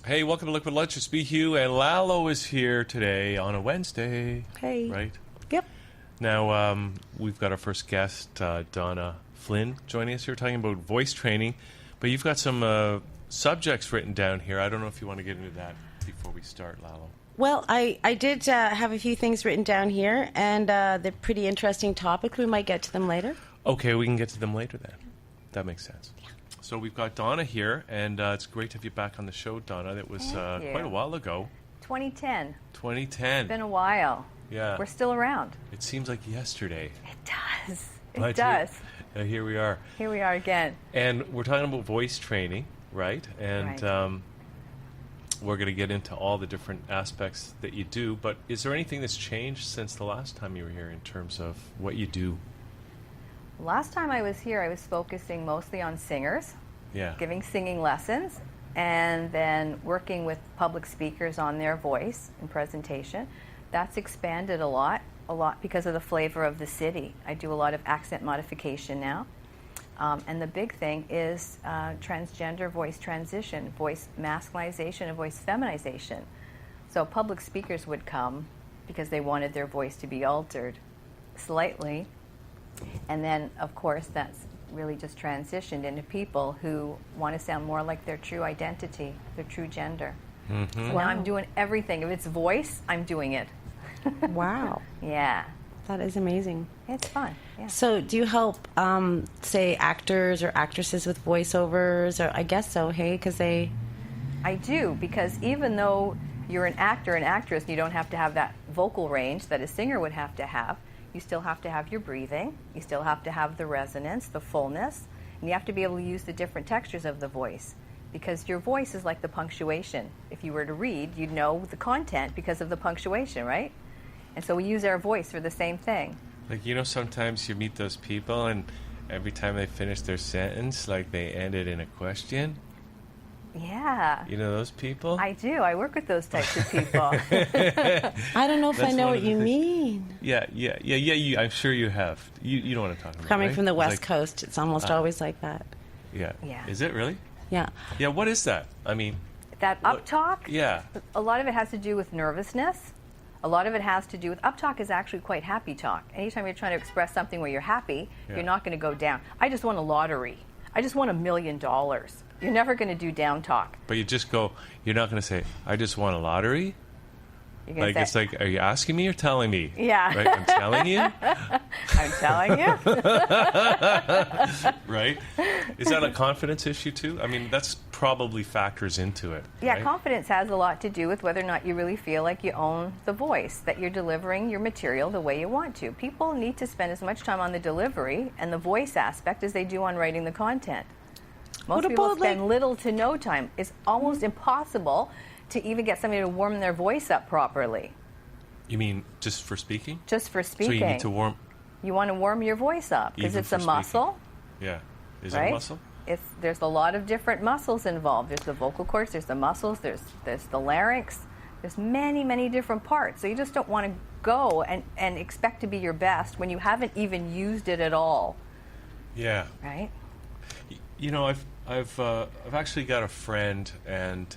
Hey, welcome to Liquid Lunch. It's me, Hugh, and Lalo is here today on a Wednesday. Hey. Right? Yep. Now, we've got our first guest, Donna Flynn, joining us here talking about voice training. But you've got some subjects written down here. I don't know if you want to get into that before we start, Lalo. Well, I did have a few things written down here, and they're pretty interesting topics. We might get to them later. Okay, we can get to them later then. That makes sense. Yeah. So we've got Donna here, and it's great to have you back on the show, Donna. That was quite a while ago. 2010. 2010. It's been a while. Yeah. We're still around. It seems like yesterday. It does. It does. Here we are. Here we are again. And we're talking about voice training, right? And we're going to get into all the different aspects that you do. But is there anything that's changed since the last time you were here in terms of what you do? Last time I was here, I was focusing mostly on singers, giving singing lessons, and then working with public speakers on their voice and presentation. That's expanded a lot because of the flavor of the city. I do a lot of accent modification now. And the big thing is transgender voice transition, voice masculinization, and voice feminization. So public speakers would come because they wanted their voice to be altered slightly. And then, of course, that's really just transitioned into people who want to sound more like their true identity, their true gender. Mm-hmm. So now I'm doing everything. If it's voice, I'm doing it. Wow. Yeah. That is amazing. It's fun. Yeah. So do you help, say, actors or actresses with voiceovers? Or I guess so, hey, because they... I do, because even though you're an actor and actress, you don't have to have that vocal range that a singer would have to have. You still have to have your breathing. You still have to have the resonance, the fullness. And you have to be able to use the different textures of the voice. Because your voice is like the punctuation. If you were to read, you'd know the content because of the punctuation, right? And so we use our voice for the same thing. Like, you know, sometimes you meet those people and every time they finish their sentence, like they end it in a question. Yeah. You know those people? I do. I work with those types of people. I don't know if I know what you mean. Yeah. I'm sure you have. You know what I'm talking about, Coming right? from the West Coast, it's almost always like that. Yeah. Yeah. Is it really? Yeah. Yeah, what is that? I mean... That uptalk? Yeah. A lot of it has to do with nervousness. A lot of it has to do with... Uptalk is actually quite happy talk. Anytime you're trying to express something where you're happy, you're not going to go down. I just won a lottery. I just won $1 million. You're never going to do down talk. But you just go... You're not going to say, I just won a lottery? Like, say, it's like, are you asking me or telling me? Yeah. Right? I'm telling you? I'm telling you. Right? Is that a confidence issue, too? I mean, that's probably factors into it. Yeah, right? Confidence has a lot to do with whether or not you really feel like you own the voice, that you're delivering your material the way you want to. People need to spend as much time on the delivery and the voice aspect as they do on writing the content. Most people spend little to no time. It's almost impossible to even get somebody to warm their voice up properly. You mean just for speaking? Just for speaking. So you need to warm... You want to warm your voice up because it's a muscle. Yeah. Is right? it a muscle? There's a lot of different muscles involved. There's the vocal cords, there's the muscles, there's the larynx. There's many, many different parts. So you just don't want to go and expect to be your best when you haven't even used it at all. Yeah. Right? You know, I've actually got a friend, and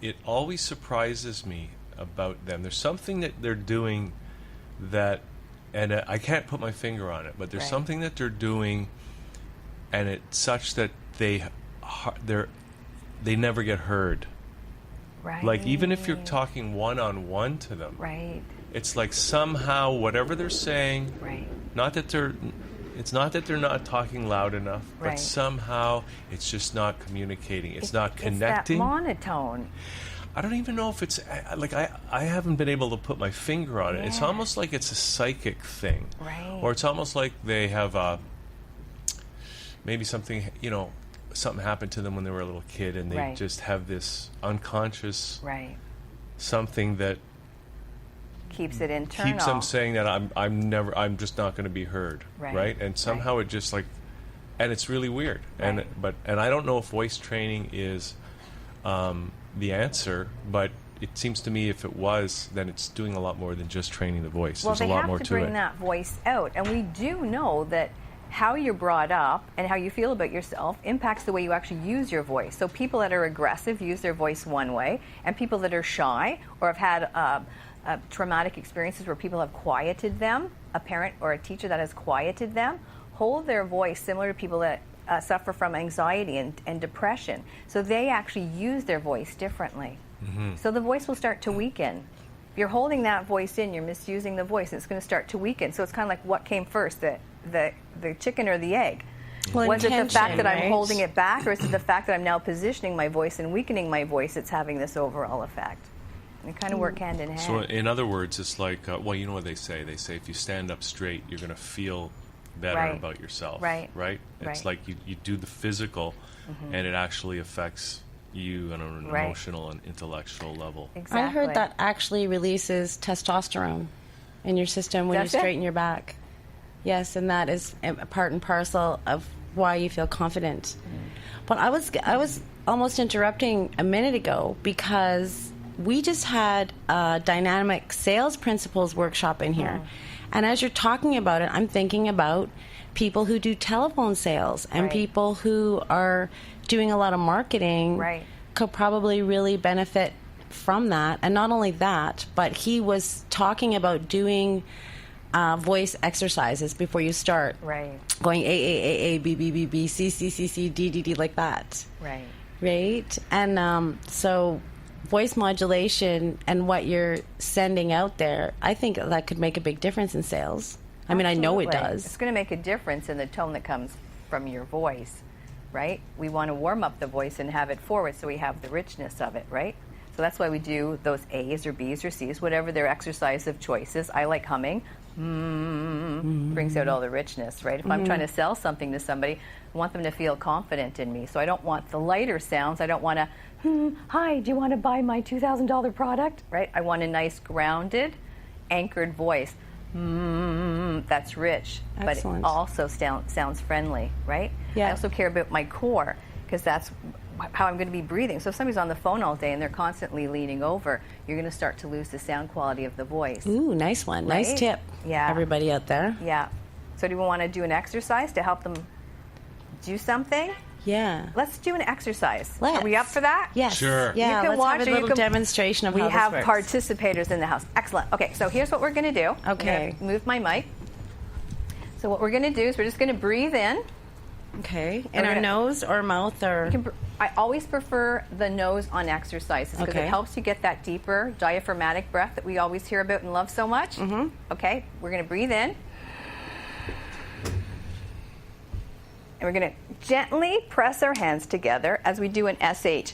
it always surprises me about them. There's something that they're doing that, and I can't put my finger on it, but there's something that they're doing, and it's such that they never get heard. Right. Like, even if you're talking one-on-one to them, right, it's like somehow whatever they're saying, right, it's not that they're not talking loud enough, right, but somehow it's just not communicating. It's not connecting. It's that monotone. I don't even know if it's like I haven't been able to put my finger on it. Yeah. It's almost like it's a psychic thing, right? Or it's almost like they have maybe something happened to them when they were a little kid, and they just have this unconscious something that keeps it internal. Keeps them saying that I'm just not going to be heard, right? And somehow it just like, and it's really weird. Right. And I don't know if voice training is the answer, but it seems to me if it was, then it's doing a lot more than just training the voice. Well, there's a lot more to it. Well, they have to bring that voice out, and we do know that how you're brought up and how you feel about yourself impacts the way you actually use your voice. So people that are aggressive use their voice one way, and people that are shy or have had traumatic experiences where people have quieted them, a parent or a teacher that has quieted them, hold their voice similar to people that suffer from anxiety and depression. So they actually use their voice differently. Mm-hmm. So the voice will start to weaken. If you're holding that voice in, you're misusing the voice, and it's going to start to weaken. So it's kind of like, what came first, the chicken or the egg? Well, was it the fact that right? I'm holding it back, or is it the fact that I'm now positioning my voice and weakening my voice that's having this overall effect? They kind of work hand in hand. So in other words, it's like, well, you know what they say? They say if you stand up straight, you're going to feel better about yourself. Right. It's like you do the physical, and it actually affects you on an emotional and intellectual level. Exactly. I heard that actually releases testosterone in your system when you straighten your back. Yes, and that is a part and parcel of why you feel confident. But I was almost interrupting a minute ago because we just had a dynamic sales principles workshop in here. And as you're talking about it, I'm thinking about people who do telephone sales and people who are doing a lot of marketing could probably really benefit from that. And not only that, but he was talking about doing voice exercises before you start. Right. Going A, A, A, A, B, B, B, B, C, C, C, C, D, D, D, like that. Right. Right? And so voice modulation and what you're sending out there, I think that could make a big difference in sales. I mean, I know it does. It's going to make a difference in the tone that comes from your voice, right? We want to warm up the voice and have it forward so we have the richness of it, right? So that's why we do those A's or B's or C's, whatever their exercise of choices. I like humming. Brings out all the richness, right? If I'm trying to sell something to somebody, I want them to feel confident in me. So I don't want the lighter sounds. I don't want to, hi, do you want to buy my $2,000 product? Right? I want a nice, grounded, anchored voice. That's rich, Excellent. but it also sounds friendly, right? Yeah. I also care about my core because that's how I'm going to be breathing. So if somebody's on the phone all day and they're constantly leaning over, you're going to start to lose the sound quality of the voice. Ooh, nice one. Right? Nice tip. Yeah. Everybody out there. Yeah. So do we want to do an exercise to help them do something? Yeah. Let's do an exercise. Let's. Are we up for that? Yes. Sure. Yeah, You can let's watch have a or you little can- demonstration of We how have this works. participators in the house. Excellent. Okay, so here's what we're going to do. Okay. I'm gonna move my mic. So what we're going to do is we're just going to breathe in. Okay. In We're our gonna- nose or mouth or... I always prefer the nose on exercises because Okay. it helps you get that deeper diaphragmatic breath that we always hear about and love so much. Okay, we're going to breathe in. And we're going to gently press our hands together as we do an SH.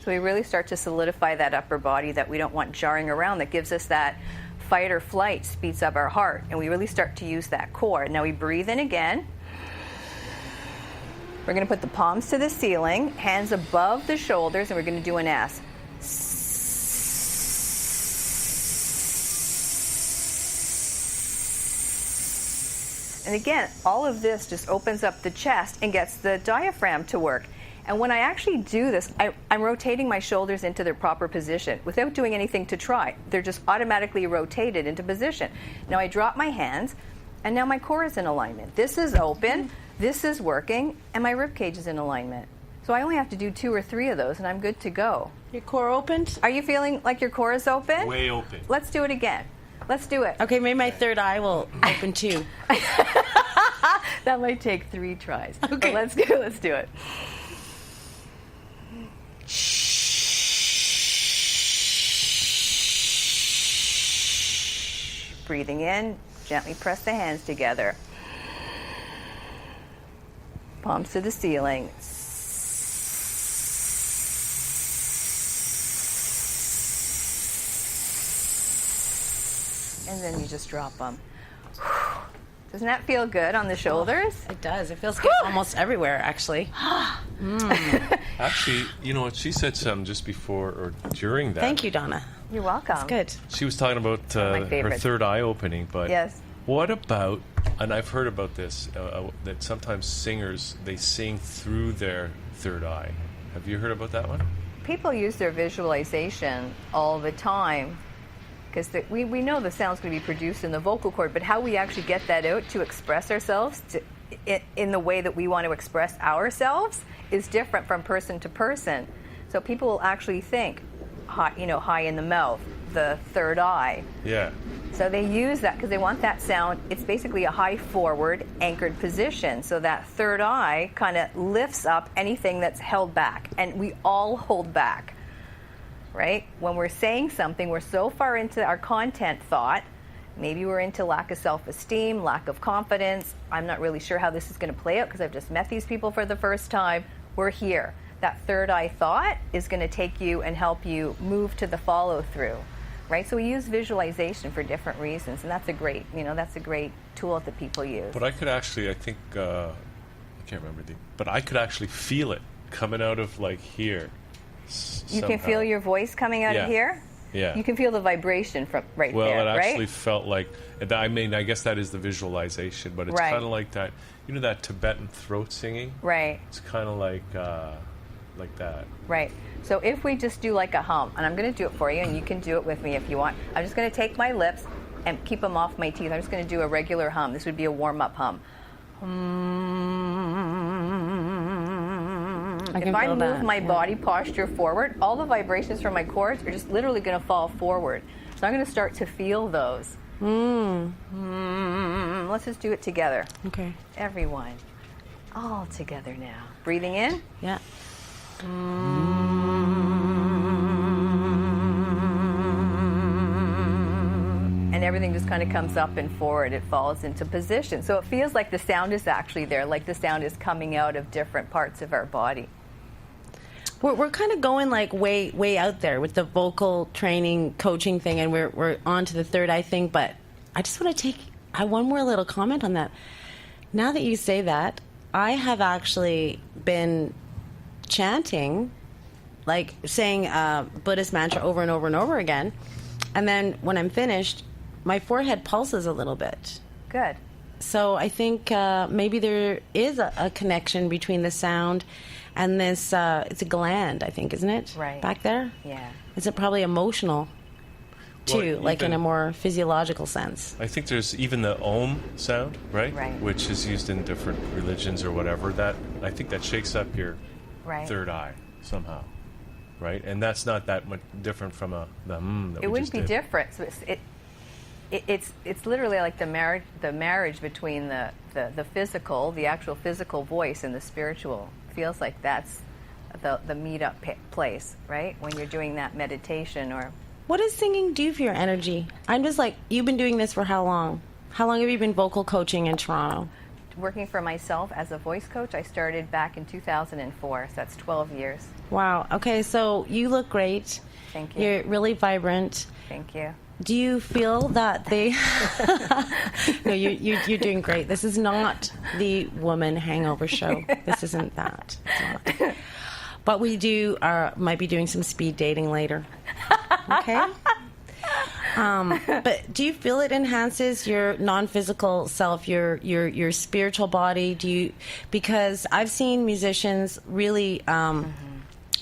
So we really start to solidify that upper body that we don't want jarring around, that gives us that fight or flight, speeds up our heart, and we really start to use that core. Now we breathe in again. We're going to put the palms to the ceiling, hands above the shoulders, and we're going to do an S. And again, all of this just opens up the chest and gets the diaphragm to work. And when I actually do this, I'm rotating my shoulders into their proper position without doing anything to try. They're just automatically rotated into position. Now I drop my hands, and now my core is in alignment. This is open, this is working, and my rib cage is in alignment. So I only have to do 2 or 3 of those, and I'm good to go. Your core opened? Are you feeling like your core is open? Way open. Let's do it again. Let's do it. Okay, maybe my third eye will open too. That might take 3 tries. Okay. But let's do it. Breathing in, gently press the hands together. Palms to the ceiling. And then you just drop them. Doesn't that feel good on the shoulders? It does. It feels good almost everywhere, actually. Actually, you know what? She said something just before or during that. Thank you, Donna. You're welcome. It's good. She was talking about my her favorites. third eye opening, but Yes. what about, and I've heard about this, that sometimes singers, they sing through their third eye. Have you heard about that one? people use their visualization all the time because we know the sound's going to be produced in the vocal cord, but how we actually get that out to express ourselves in the way that we want to express ourselves is different from person to person. So people will actually think, high in the mouth, the third eye. Yeah. So they use that because they want that sound. It's basically a high forward anchored position. So that third eye kind of lifts up anything that's held back. And we all hold back, right? When we're saying something, we're so far into our content thought. Maybe we're into lack of self-esteem, lack of confidence. I'm not really sure how this is going to play out because I've just met these people for the first time. We're here. That third eye thought is going to take you and help you move to the follow through. Right, so we use visualization for different reasons, and that's a great tool that people use. But I could actually, I can't remember but I could actually feel it coming out of like here. You can feel your voice coming out of here? Yeah. You can feel the vibration from there, well, right? Well, it actually felt like, I guess that is the visualization, but it's kind of like that, that Tibetan throat singing? Right. It's kind of like that. Right. So if we just do like a hum, and I'm going to do it for you, and you can do it with me if you want. I'm just going to take my lips and keep them off my teeth. I'm just going to do a regular hum. This would be a warm-up hum. If I move my body posture forward, all the vibrations from my cords are just literally going to fall forward. So I'm going to start to feel those. Let's just do it together. Okay. Everyone. All together now. Breathing in. Yeah. And everything just kind of comes up and forward. It falls into position. So it feels like the sound is actually there, like the sound is coming out of different parts of our body. We're kind of going like way out there with the vocal training, coaching thing, and we're on to the third eye thing. But I just want to take one more little comment on that. Now that you say that, I have actually been chanting, like saying Buddhist mantra over and over and over again, and then when I'm finished, my forehead pulses a little bit. Good. So I think maybe there is a connection between the sound and this. It's a gland, I think, isn't it? Right. Back there? Yeah. Is it probably emotional too, well, like in a more physiological sense? I think there's even the Om sound, right? Right. Which is used in different religions or whatever. That I think that shakes up your third eye somehow, right? And that's not that much different from the that it we wouldn't just be did. different. So it's literally like the marriage between the physical, the actual physical voice, and the spiritual. Feels like that's the meet-up place, right? When you're doing that meditation. Or what does singing do for your energy? I'm just like, you've been doing this for how long? How long have you been vocal coaching in Toronto? Working for myself as a voice coach, I started back in 2004, so that's 12 years. Wow. Okay, so you look great. Thank you. You're really vibrant. Thank you. Do you feel that they... No, you're doing great. This is not the woman hangover show. This isn't that. It's not. But we might be doing some speed dating later. Okay? But do you feel it enhances your non-physical self, your spiritual body? Because I've seen musicians really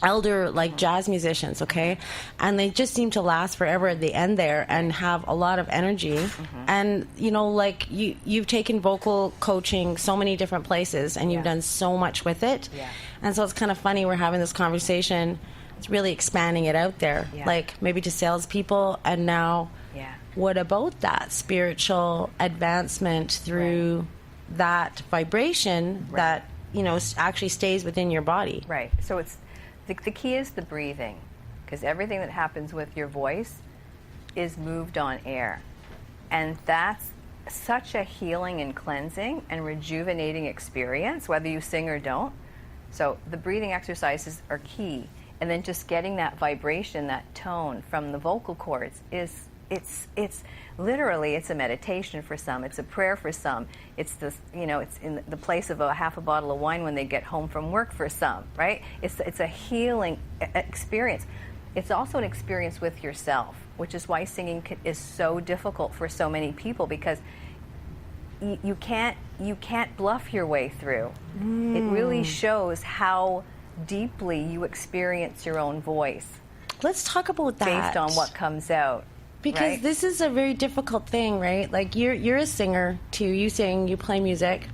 elder, like jazz musicians, okay, and they just seem to last forever at the end there and have a lot of energy. And like you've taken vocal coaching so many different places, and you've done so much with it. And so it's kind of funny we're having this conversation. It's really expanding it out there, like maybe to salespeople, and now what about that spiritual advancement through that vibration that actually stays within your body? Right. So it's the key is the breathing, because everything that happens with your voice is moved on air, and that's such a healing and cleansing and rejuvenating experience, whether you sing or don't. So the breathing exercises are key. And then just getting that vibration, that tone from the vocal cords it's literally, it's a meditation for some. It's a prayer for some. It's this, it's in the place of half a bottle of wine when they get home from work for some, right? It's a healing experience. It's also an experience with yourself, which is why singing is so difficult for so many people, because you can't bluff your way through. It really shows how deeply you experience your own voice. Let's talk about that. Based on what comes out. Because right? This is a very difficult thing, right? Like, you're a singer, too. You sing, you play music.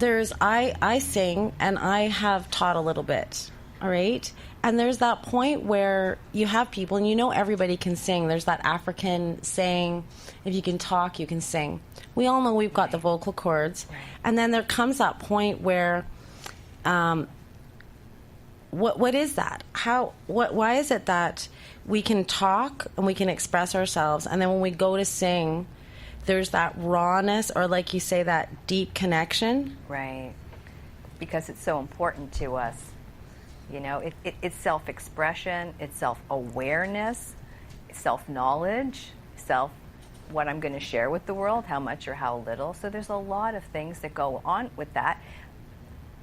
I sing, and I have taught a little bit, all right? And there's that point where you have people, and you know everybody can sing. There's that African saying, if you can talk, you can sing. We all know we've got the vocal cords. Right. And then there comes that point where, what is that? Why is it that we can talk and we can express ourselves, and then when we go to sing, there's that rawness, or like you say, that deep connection? Right. Because it's so important to us. You know, it's self-expression, it's self-awareness, self-knowledge, what I'm going to share with the world, how much or how little. So there's a lot of things that go on with that.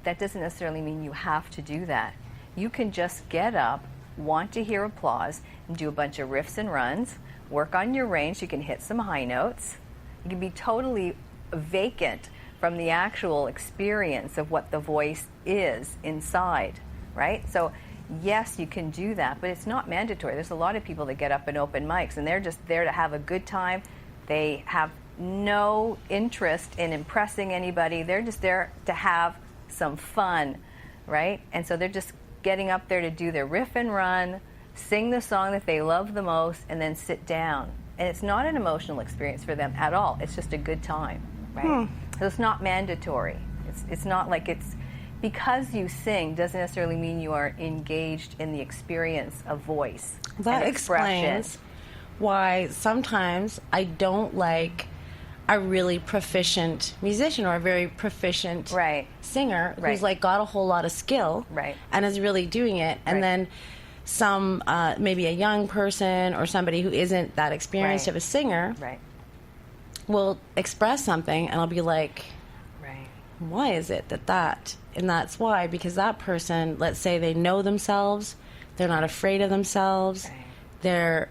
That doesn't necessarily mean you have to do that. You can just get up, want to hear applause, and do a bunch of riffs and runs, work on your range. You can hit some high notes. You can be totally vacant from the actual experience of what the voice is inside. Right? So, yes, you can do that, but it's not mandatory. There's a lot of people that get up and open mics, and they're just there to have a good time. They have no interest in impressing anybody. They're just there to have some fun, right? And so they're just getting up there to do their riff and run, sing the song that they love the most, and then sit down. And it's not an emotional experience for them at all. It's just a good time, right? So it's not mandatory. It's not like it's... Because you sing doesn't necessarily mean you are engaged in the experience of voice. That explains why sometimes I don't like a really proficient musician or a very proficient singer who's like got a whole lot of skill and is really doing it. And then some, maybe a young person or somebody who isn't that experienced of a singer will express something, and I'll be like, why is it that? And that's why, because that person, let's say they know themselves, they're not afraid of themselves, they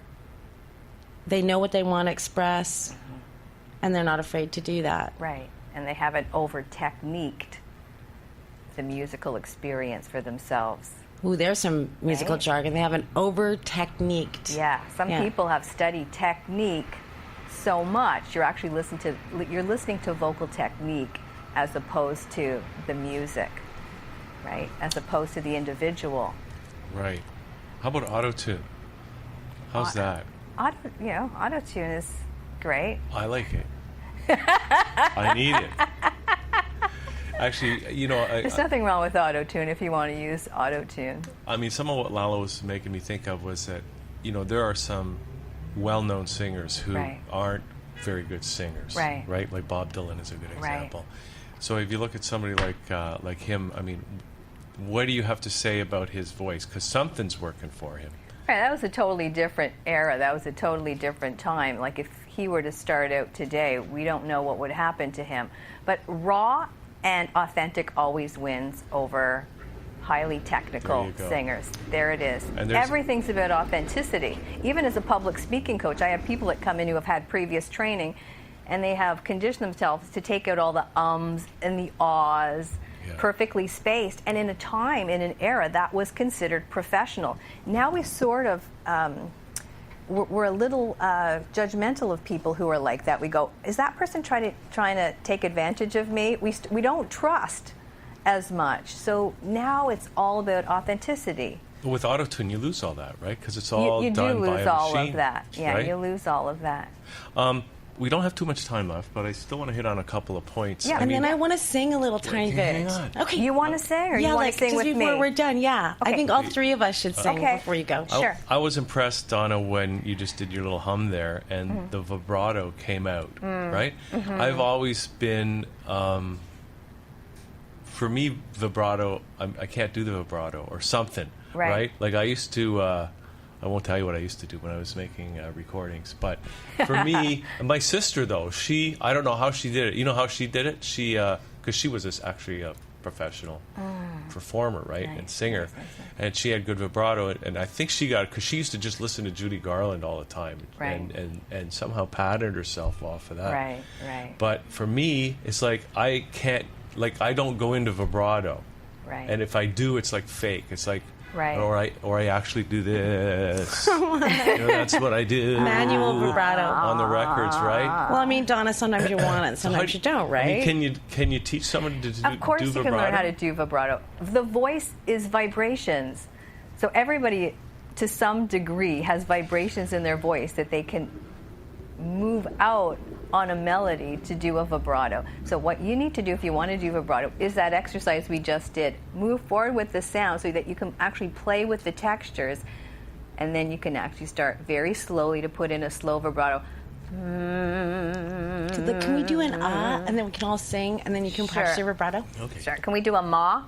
know what they want to express, and they're not afraid to do that. Right, and they haven't over-techniqued the musical experience for themselves. Ooh, there's some musical jargon. They haven't over-techniqued. Yeah, some people have studied technique so much. You're actually listening to vocal technique as opposed to the music, right? As opposed to the individual. Right. How about auto-tune? How's that? Auto-tune is great. I like it. I need it. Actually, there's nothing wrong with auto-tune if you want to use auto-tune. I mean, some of what Lala was making me think of was that, there are some well-known singers who aren't very good singers, right? Like Bob Dylan is a good example. So if you look at somebody like him, I mean, what do you have to say about his voice? Because something's working for him. Right, that was a totally different era. That was a totally different time. Like, if he were to start out today, we don't know what would happen to him. But raw and authentic always wins over highly technical singers. There it is. Everything's about authenticity. Even as a public speaking coach, I have people that come in who have had previous training, and they have conditioned themselves to take out all the ums and the ahs, perfectly spaced. And in an era, that was considered professional. Now we sort of, we're a little judgmental of people who are like that. We go, is that person trying to take advantage of me? We don't trust as much. So now it's all about authenticity. But with auto-tune, you lose all that, right? Because it's all done by a machine. You lose all of that. Yeah, right? You lose all of that. We don't have too much time left, but I still want to hit on a couple of points. Yeah, and then I want to sing a little tiny bit. Hang on. Okay. You want to sing, or you want to sing with me? Before we're done, okay. I think all three of us should sing before you go. Sure. I was impressed, Donna, when you just did your little hum there, and the vibrato came out, right? I've always been... for me, vibrato, I can't do the vibrato or something, right? Like I used to, I won't tell you what I used to do when I was making recordings, but for me, my sister though, I don't know how she did it. You know how she did it? She, because she was actually a professional performer, right, and singer, and she had good vibrato, and I think she got it because she used to just listen to Judy Garland all the time, and somehow patterned herself off of that. Right. But for me, it's like I can't. Like, I don't go into vibrato, Right. And if I do, it's like fake. It's like, right. Or I actually do this. That's what I do. Manual vibrato on the records, right? Well, I mean, Donna, sometimes you want it, sometimes you don't, right? I mean, can you teach someone to do vibrato? Of course you can learn how to do vibrato. The voice is vibrations. So everybody, to some degree, has vibrations in their voice that they can move out on a melody to do a vibrato. So what you need to do if you want to do vibrato is that exercise we just did. Move forward with the sound so that you can actually play with the textures, and then you can actually start very slowly to put in a slow vibrato. Can we do an ah, and then we can all sing, and then you can practice your vibrato? Okay. Sure. Can we do a ma?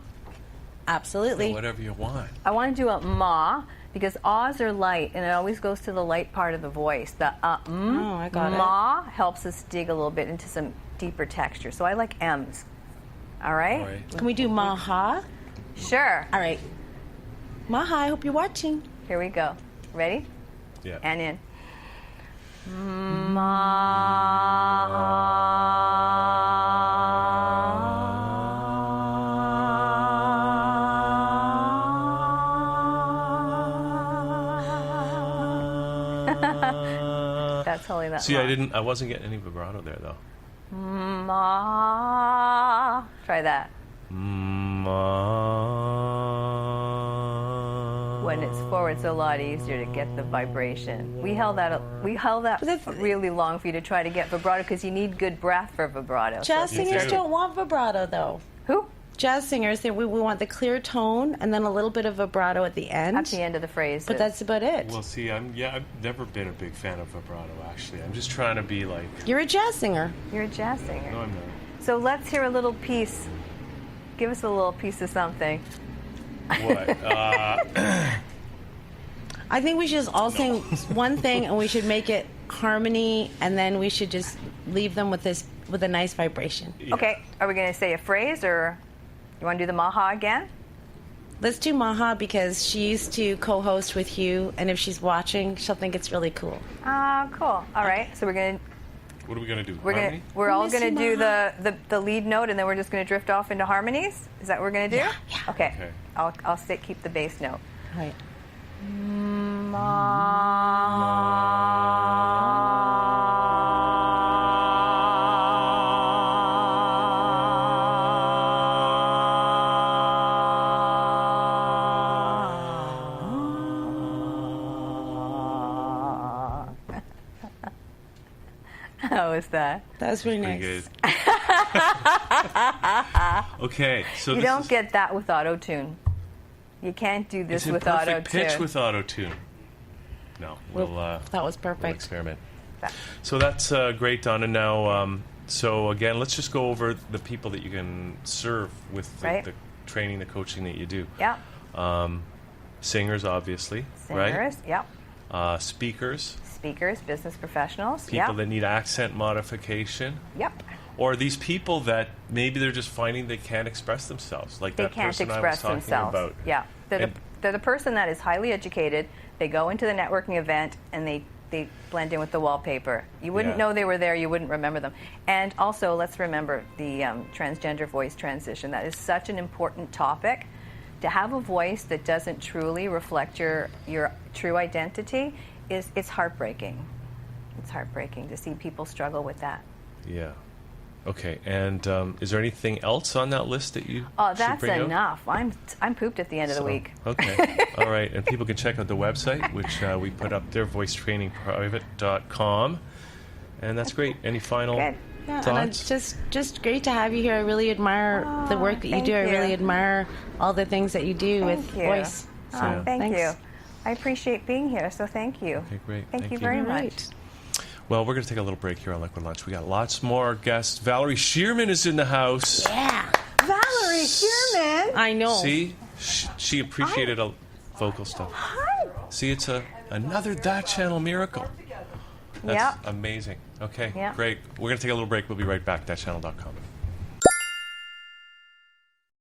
Absolutely. So whatever you want. I want to do a ma, because ahs are light, and it always goes to the light part of the voice. The I got ma helps us dig a little bit into some deeper texture. So I like M's. All right? All right. Can we do maha? Sure. All right. Maha, I hope you're watching. Here we go. Ready? Yeah. And in. That's totally that. See, I wasn't getting any vibrato there though. Ma. Try that. Ma. When it's forward, it's a lot easier to get the vibration. We held that really long for you to try to get vibrato because you need good breath for vibrato. Jazz singers don't want vibrato though. Who? Jazz singers, we want the clear tone and then a little bit of vibrato at the end. At the end of the phrase. But that's about it. Well, see, I've never been a big fan of vibrato, actually. I'm just trying to be like... You're a jazz singer. You're a jazz singer. No, I'm not. So let's hear a little piece. Give us a little piece of something. What? I think we should just all sing one thing, and we should make it harmony, and then we should just leave them with a nice vibration. Yeah. Okay, are we going to say a phrase, or you want to do the maha again? Let's do Maha because she used to co-host with Hugh, and if she's watching, she'll think it's really cool. Cool. All right, so we're going to... What are we going to do? We're all going to do the lead note, and then we're just going to drift off into harmonies? Is that what we're going to do? Yeah. Okay. I'll keep the bass note. All right. How was that? That was really Pretty nice. good. Okay, so You don't get that with auto-tune. You can't do this it's with in perfect auto-tune. pitch with auto-tune. No, that was perfect. We'll experiment. So that's great, Donna. Now, so again, let's just go over the people that you can serve with the training, the coaching that you do. Yeah. Singers, obviously, right? Singers, yep. Speakers. Speakers, business professionals, People that need accent modification. Yep. Or these people that maybe they're just finding they can't express themselves, like that person I was talking about. Yeah, they're the person that is highly educated. They go into the networking event and they blend in with the wallpaper. You wouldn't know they were there. You wouldn't remember them. And also, let's remember the transgender voice transition. That is such an important topic. To have a voice that doesn't truly reflect your true identity it's heartbreaking. It's heartbreaking to see people struggle with that. Yeah. Okay. And is there anything else on that list that you? Oh, that's should bring enough. I'm pooped at the end of the week. Okay. All right. And people can check out the website, which we put up there, voicetrainingprivate.com. And that's great. Any final Yeah, thoughts? and it's just great to have you here. I really admire the work that you do. I really admire all the things that you do with voice. So, thank you. I appreciate being here, so thank you. Okay, great. Thank you very much. Well, we're going to take a little break here on Liquid Lunch. We got lots more guests. Valerie Shearman is in the house. Yeah. Valerie Shearman. I know. See? She appreciated vocal stuff. Hi. See, it's another That Channel miracle. That's amazing. Okay, great. We're going to take a little break. We'll be right back. ThatChannel.com.